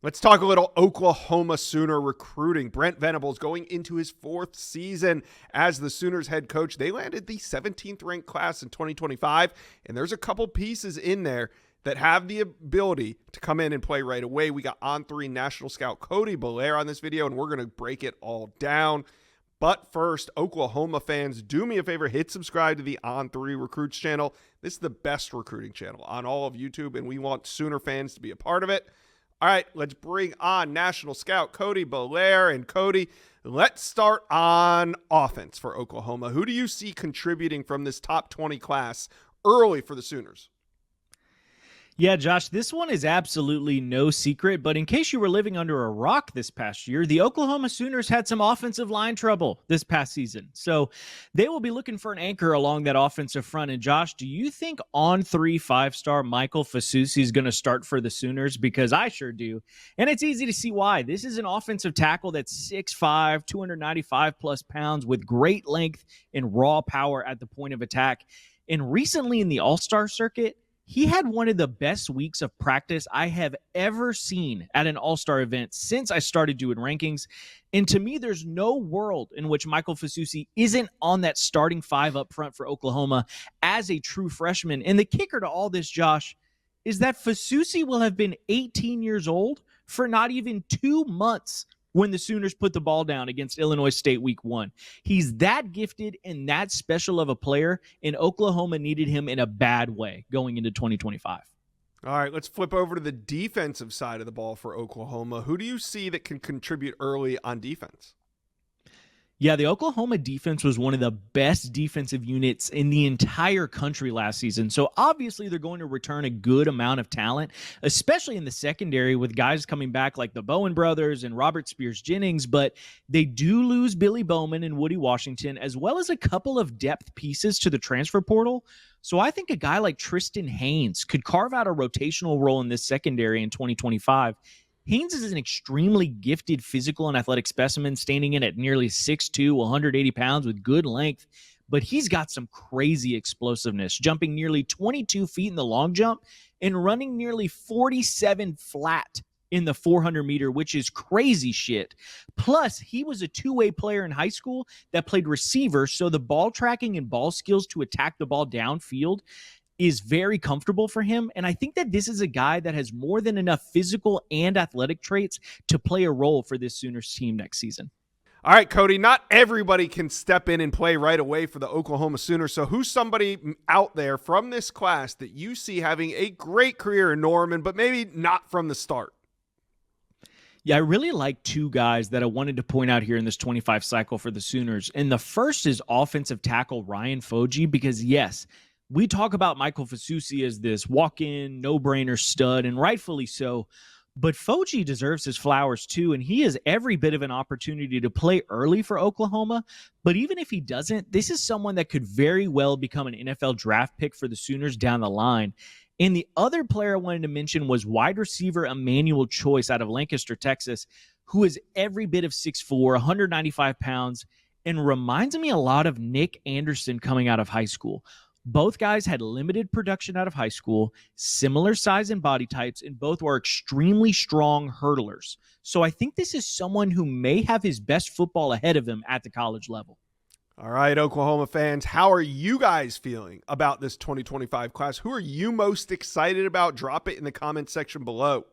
Let's talk a little Oklahoma Sooner recruiting. Brent Venables going into his 4th season as the Sooners head coach. They landed the 17th ranked class in 2025, and there's a couple pieces in there that have the ability to come in and play right away. We got On3 National Scout Cody Belair on this video, and we're going to break it all down. But first, Oklahoma fans, do me a favor, hit subscribe to the On3 Recruits channel. This is the best recruiting channel on all of YouTube, and we want Sooner fans to be a part of it. All right, let's bring on National Scout Cody Belair. And Cody, let's start on offense for Oklahoma. Who do you see contributing from this top 20 class early for the Sooners? Yeah, Josh, this one is absolutely no secret, but in case you were living under a rock this past year, the Oklahoma Sooners had some offensive line trouble this past season. So they will be looking for an anchor along that offensive front. And Josh, do you think On3 5-star Michael Fasusi is going to start for the Sooners? Because I sure do. And it's easy to see why. This is an offensive tackle that's 6'5", 295 plus pounds with great length and raw power at the point of attack. And recently in the All-Star circuit, he had one of the best weeks of practice I have ever seen at an all-star event since I started doing rankings. And to me, there's no world in which Michael Fasusi isn't on that starting 5 up front for Oklahoma as a true freshman. And the kicker to all this, Josh, is that Fasusi will have been 18 years old for not even 2 months when the Sooners put the ball down against Illinois State week 1. He's that gifted and that special of a player, and Oklahoma needed him in a bad way going into 2025. All right, let's flip over to the defensive side of the ball for Oklahoma. Who do you see that can contribute early on defense? Yeah, the Oklahoma defense was one of the best defensive units in the entire country last season. So obviously they're going to return a good amount of talent, especially in the secondary with guys coming back like the Bowen brothers and Robert Spears-Jennings. But they do lose Billy Bowman and Woody Washington, as well as a couple of depth pieces to the transfer portal. So I think a guy like Tristan Haynes could carve out a rotational role in this secondary in 2025. Haynes is an extremely gifted physical and athletic specimen, standing in at nearly 6'2", 180 pounds with good length, but he's got some crazy explosiveness, jumping nearly 22 feet in the long jump and running nearly 47 flat in the 400-meter, which is crazy shit. Plus, he was a two-way player in high school that played receiver, so the ball tracking and ball skills to attack the ball downfield is very comfortable for him. And I think that this is a guy that has more than enough physical and athletic traits to play a role for this Sooners team next season. All right, Cody, not everybody can step in and play right away for the Oklahoma Sooners. So who's somebody out there from this class that you see having a great career in Norman, but maybe not from the start? Yeah, I really like 2 guys that I wanted to point out here in this 25 cycle for the Sooners. And the first is offensive tackle Ryan Foji, because yes, we talk about Michael Fasusi as this walk-in, no-brainer stud, and rightfully so. But Foji deserves his flowers too, and he has every bit of an opportunity to play early for Oklahoma. But even if he doesn't, this is someone that could very well become an NFL draft pick for the Sooners down the line. And the other player I wanted to mention was wide receiver Emmanuel Choice out of Lancaster, Texas, who is every bit of 6'4", 195 pounds, and reminds me a lot of Nick Anderson coming out of high school. Both guys had limited production out of high school, similar size and body types, and both were extremely strong hurdlers. So I think this is someone who may have his best football ahead of him at the college level. All right, Oklahoma fans, how are you guys feeling about this 2025 class? Who are you most excited about? Drop it in the comment section below.